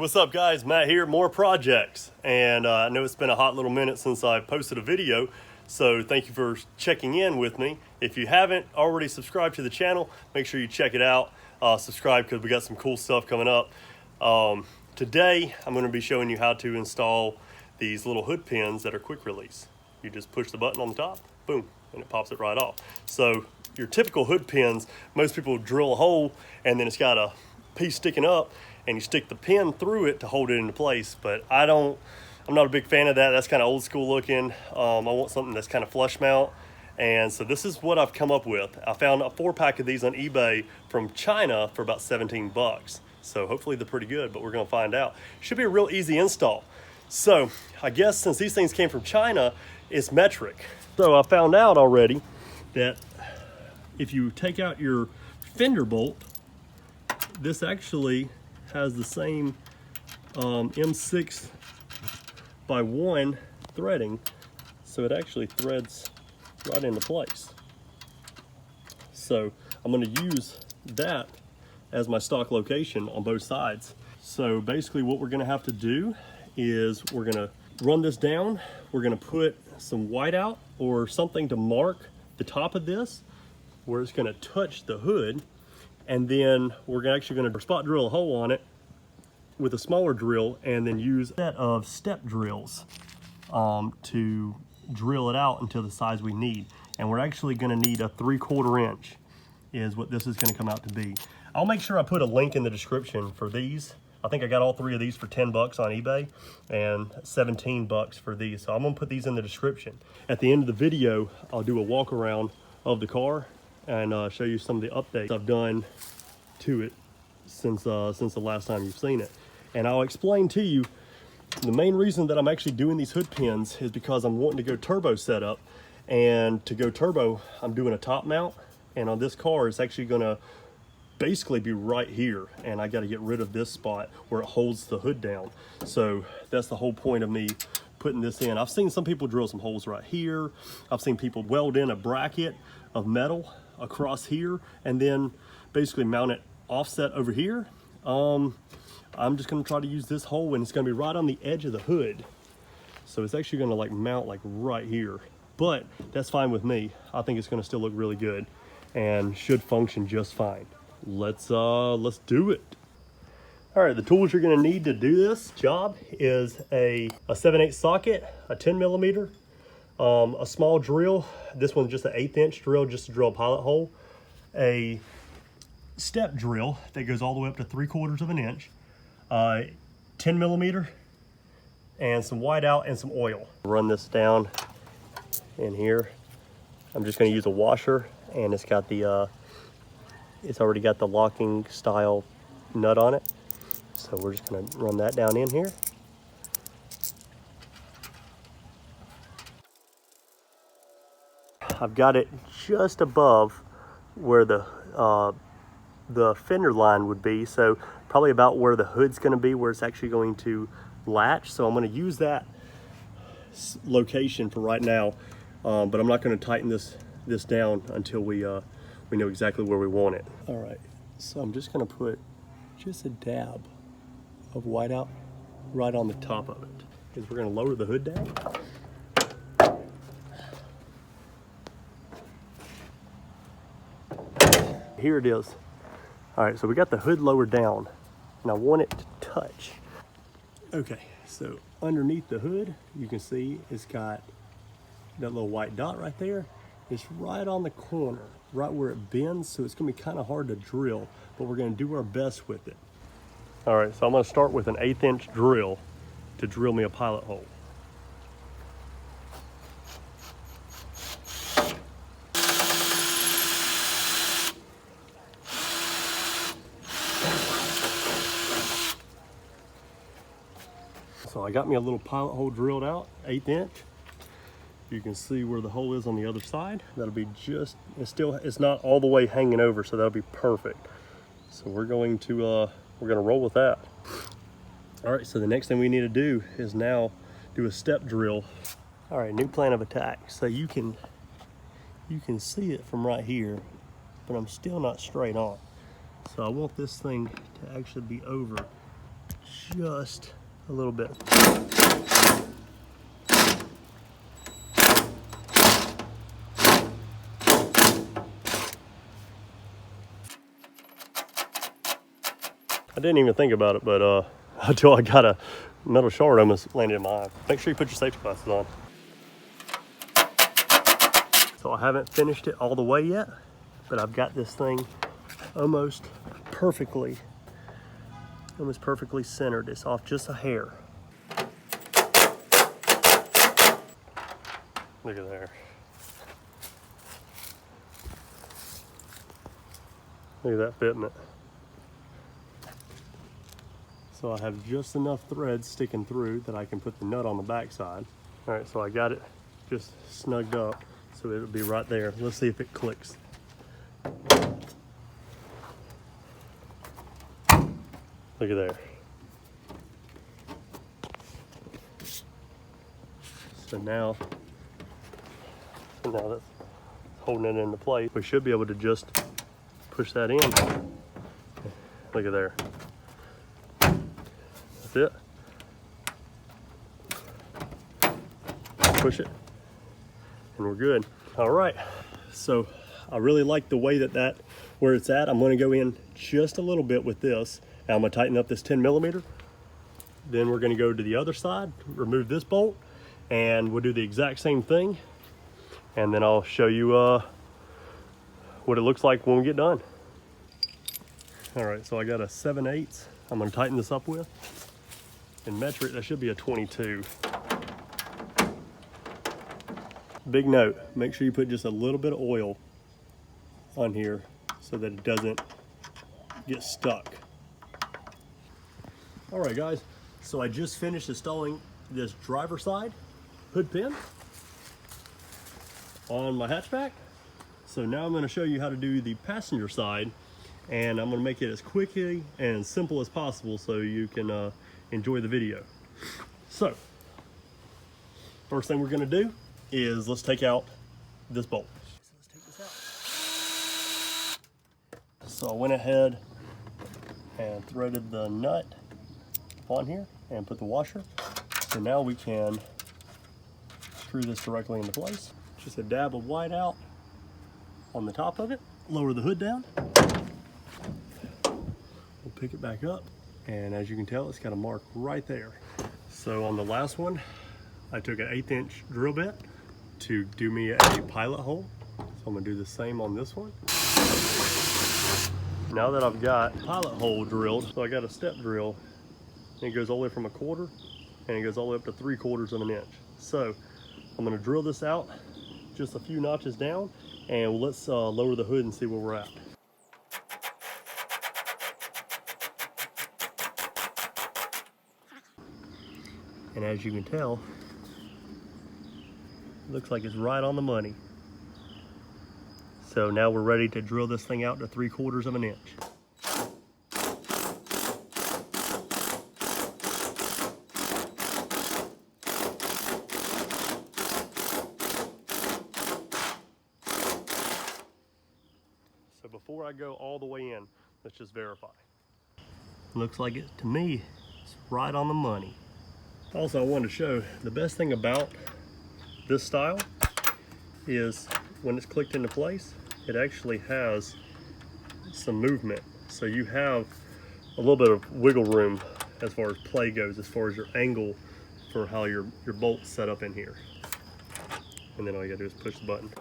What's up guys, Matt here, more projects. And I know it's been a hot little minute since I posted a video, so thank you for checking in with me. If you haven't already subscribed to the channel, make sure you check it out. Subscribe because we got some cool stuff coming up. Today, I'm going to be showing you how to install these little hood pins that are quick release. You just push the button on the top, boom, and it pops it right off. So your typical hood pins, most people drill a hole and then it's got a piece sticking up and you stick the pin through it to hold it into place. But I'm not a big fan of that. That's kind of old school looking. I want something that's kind of flush mount. And so this is what I've come up with. I found a 4-pack of these on eBay from China for about 17 bucks. So hopefully they're pretty good, but we're gonna find out. Should be a real easy install. So I guess since these things came from China, it's metric. So I found out already that if you take out your fender bolt, this actually has the same M6 by 1 threading, so it actually threads right into place. So I'm going to use that as my stock location on both sides. So basically what we're going to have to do is we're going to run this down. We're going to put some whiteout or something to mark the top of this where it's going to touch the hood. And then we're actually going to spot drill a hole on it with a smaller drill and then use a set of step drills to drill it out until the size we need. And we're actually going to need a 3/4 inch is what this is going to come out to be. I'll make sure I put a link in the description for these. I think I got all 3 of these for 10 bucks on eBay and 17 bucks for these. So I'm going to put these in the description. At the end of the video, I'll do a walk around of the car and show you some of the updates I've done to it since the last time you've seen it. And I'll explain to you the main reason that I'm actually doing these hood pins is because I'm wanting to go turbo setup. And to go turbo, I'm doing a top mount. And on this car, it's actually gonna basically be right here. And I gotta get rid of this spot where it holds the hood down. So that's the whole point of me putting this in. I've seen some people drill some holes right here. I've seen people weld in a bracket of metal across here and then basically mount it offset over here. I'm just gonna try to use this hole and it's gonna be right on the edge of the hood. So it's actually gonna like mount like right here, but that's fine with me. I think it's gonna still look really good and should function just fine. Let's do it. All right, the tools you're gonna need to do this job is a 7/8 socket, a 10 millimeter, a small drill. This one's just an 1/8 inch drill just to drill a pilot hole, a step drill that goes all the way up to 3/4 inch, 10 millimeter, and some whiteout and some oil. Run this down in here. I'm just going to use a washer, and it's got the it's already got the locking style nut on it. So we're just going to run that down in here. I've got it just above where the fender line would be, so probably about where the hood's going to be, where it's actually going to latch. So I'm going to use that location for right now, but I'm not going to tighten this down until we know exactly where we want it. All right, so I'm just going to put just a dab of whiteout right on the top of it, because we're going to lower the hood down. Here it is. All right, so we got the hood lowered down and I want it to touch. Okay, so underneath the hood, you can see it's got that little white dot right there. It's right on the corner, right where it bends, so it's gonna be kind of hard to drill, but we're gonna do our best with it. All right, so I'm gonna start with an 1/8 inch drill to drill me a pilot hole. So I got me a little pilot hole drilled out, 1/8 inch. You can see where the hole is on the other side. That'll be just, it's not all the way hanging over, so that'll be perfect. So we're going to roll with that. All right, so the next thing we need to do is now do a step drill. All right, new plan of attack. So you can see it from right here, but I'm still not straight on. So I want this thing to actually be over just a little bit. I didn't even think about it, but until I got a metal shard almost landed in my eye. Make sure you put your safety glasses on. So I haven't finished it all the way yet, but I've got this thing almost perfectly centered. It's off just a hair. Look at there. Look at that fitting it. So I have just enough thread sticking through that I can put the nut on the back side. All right, so I got it just snugged up, so it'll be right there. Let's see if it clicks. Look at there. So now that's holding it into place. We should be able to just push that in. Look at there. That's it. Push it, and we're good. All right, so I really like the way that where it's at. I'm going to go in just a little bit with this. Now I'm going to tighten up this 10 millimeter. Then we're going to go to the other side, remove this bolt, and we'll do the exact same thing. And then I'll show you what it looks like when we get done. All right, so I got a 7/8 I'm going to tighten this up with. In metric, that should be a 22. Big note, make sure you put just a little bit of oil on here so that it doesn't get stuck. All right, guys, so I just finished installing this driver side hood pin on my hatchback. So now I'm going to show you how to do the passenger side, and I'm going to make it as quickly and simple as possible so you can enjoy the video. So first thing we're going to do is let's take out this bolt. So let's take this out. So I went ahead and threaded the nut on here and put the washer. So now we can screw this directly into place. Just a dab of white out on the top of it. Lower the hood down. We'll pick it back up, and as you can tell, it's got a mark right there. So on the last one, I took an 1/8 inch drill bit to do me a pilot hole. So I'm gonna do the same on this one. Now that I've got pilot hole drilled, so I got a step drill, and it goes all the way from 1/4 and it goes all the way up to 3/4 of an inch. So I'm gonna drill this out just a few notches down, and let's lower the hood and see where we're at. And as you can tell, it looks like it's right on the money. So now we're ready to drill this thing out to 3/4 of an inch. So before I go all the way in, let's just verify. Looks like it, to me, it's right on the money. Also, I wanted to show the best thing about this style is when it's clicked into place, it actually has some movement. So you have a little bit of wiggle room as far as play goes, as far as your angle for how your bolt's set up in here. And then all you gotta do is push the button.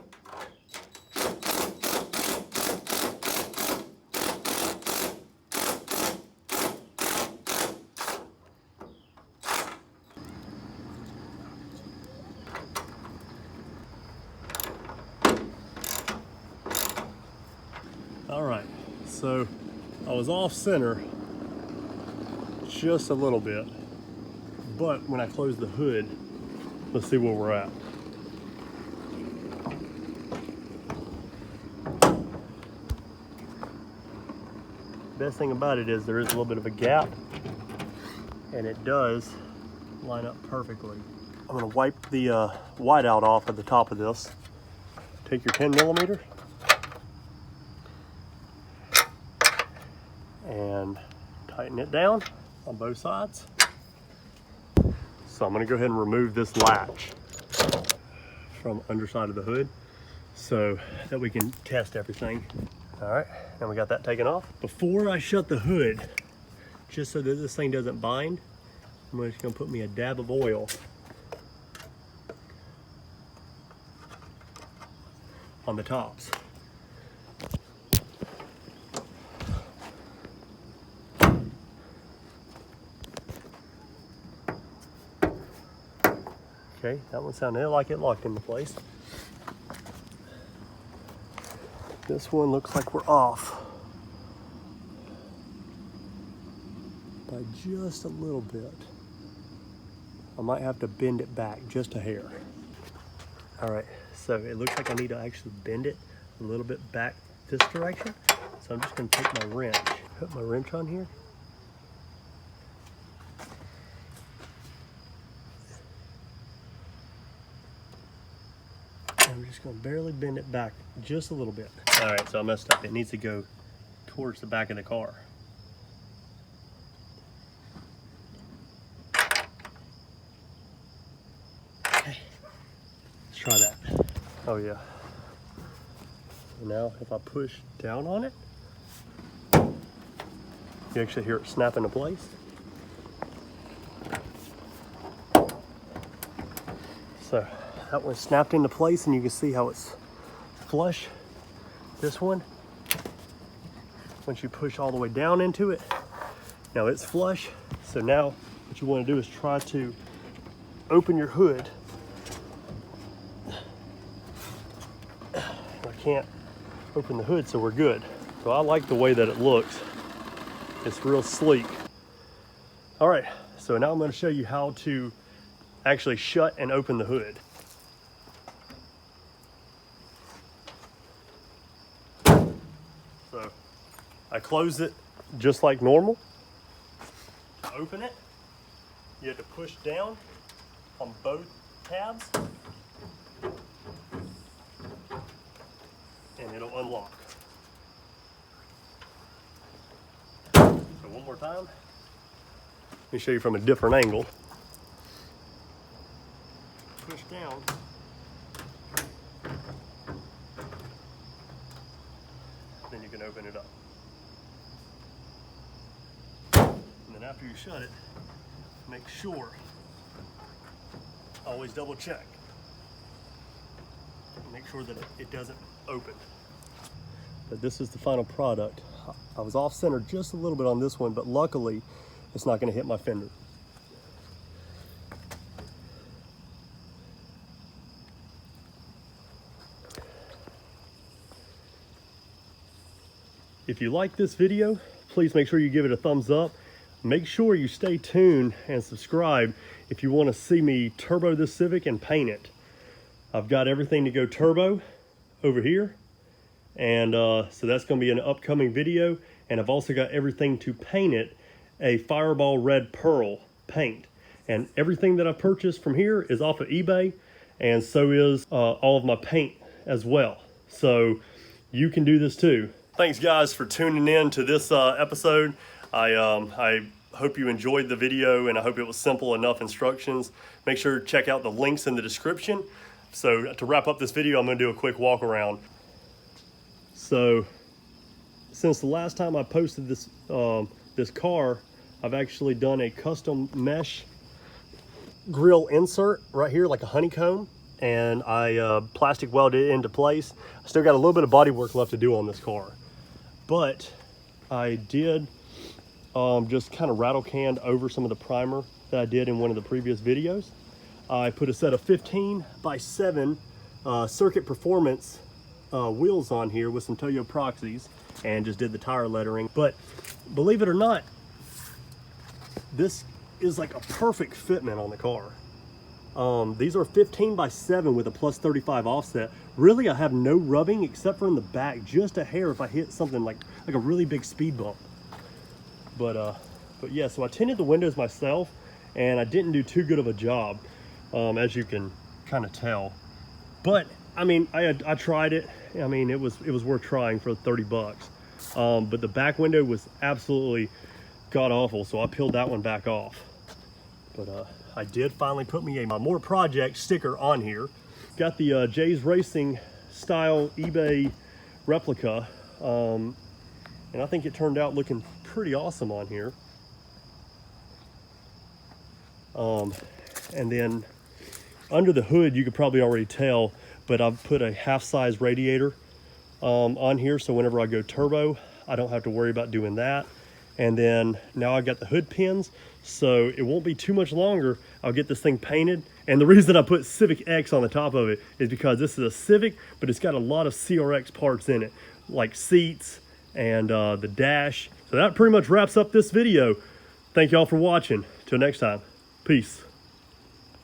All right, so I was off center just a little bit, but when I close the hood, let's see where we're at. Best thing about it is there is a little bit of a gap, and it does line up perfectly. I'm gonna wipe the white out off at the top of this. Take your 10 millimeter and tighten it down on both sides. So I'm gonna go ahead and remove this latch from underside of the hood so that we can test everything. All right, now we got that taken off. Before I shut the hood, just so that this thing doesn't bind, I'm just gonna put me a dab of oil on the tops. Okay, that one sounded like it locked into place. This one looks like we're off by just a little bit. I might have to bend it back just a hair. All right, so it looks like I need to actually bend it a little bit back this direction. So I'm just gonna take my wrench, put my wrench on here. I'm just gonna barely bend it back just a little bit. All right, so I messed up. It needs to go towards the back of the car. Okay, let's try that. Oh yeah. Now if I push down on it, you actually hear it snap into place. So that one snapped into place, and you can see how it's flush. This one, once you push all the way down into it, now it's flush. So now what you want to do is try to open your hood. I can't open the hood, so we're good. So I like the way that it looks. It's real sleek. All right, so now I'm going to show you how to actually shut and open the hood. So I close it just like normal. Open it. You have to push down on both tabs and it'll unlock. So one more time. Let me show you from a different angle. Push down. Then you can open it up. And then after you shut it, make sure, always double check. Make sure that it doesn't open. But this is the final product. I was off center just a little bit on this one, but luckily it's not going to hit my fender. If you like this video, please make sure you give it a thumbs up. Make sure you stay tuned and subscribe if you want to see me turbo this Civic and paint it. I've got everything to go turbo over here. And so that's going to be an upcoming video. And I've also got everything to paint it a Fireball Red Pearl paint. And everything that I purchased from here is off of eBay. And so is all of my paint as well. So you can do this too. Thanks guys for tuning in to this episode. I hope you enjoyed the video, and I hope it was simple enough instructions. Make sure to check out the links in the description. So to wrap up this video, I'm going to do a quick walk around. So since the last time I posted this this car, I've actually done a custom mesh grill insert right here, like a honeycomb, and I plastic welded it into place. I still got a little bit of body work left to do on this car, but I did just kind of rattle canned over some of the primer that I did in one of the previous videos. I put a set of 15x7 Circuit Performance wheels on here with some Toyo Proxies and just did the tire lettering. But believe it or not, this is like a perfect fitment on the car. These are 15x7 with a plus 35 offset. Really, I have no rubbing except for in the back, just a hair if I hit something like a really big speed bump. But yeah, so I tinted the windows myself, and I didn't do too good of a job, as you can kind of tell. But I mean, I tried it. I mean, it was worth trying for 30 bucks. But the back window was absolutely god awful, so I peeled that one back off. But I did finally put me a More Project sticker on here. Got the Jay's Racing style eBay replica, and I think it turned out looking pretty awesome on here. And then under the hood, you could probably already tell, but I've put a half-size radiator on here, so whenever I go turbo, I don't have to worry about doing that. And then now I got the hood pins, so it won't be too much longer. I'll get this thing painted. And the reason I put Civic X on the top of it is because this is a Civic, but it's got a lot of CRX parts in it, like seats and the dash. So that pretty much wraps up this video. Thank y'all for watching. Till next time, peace.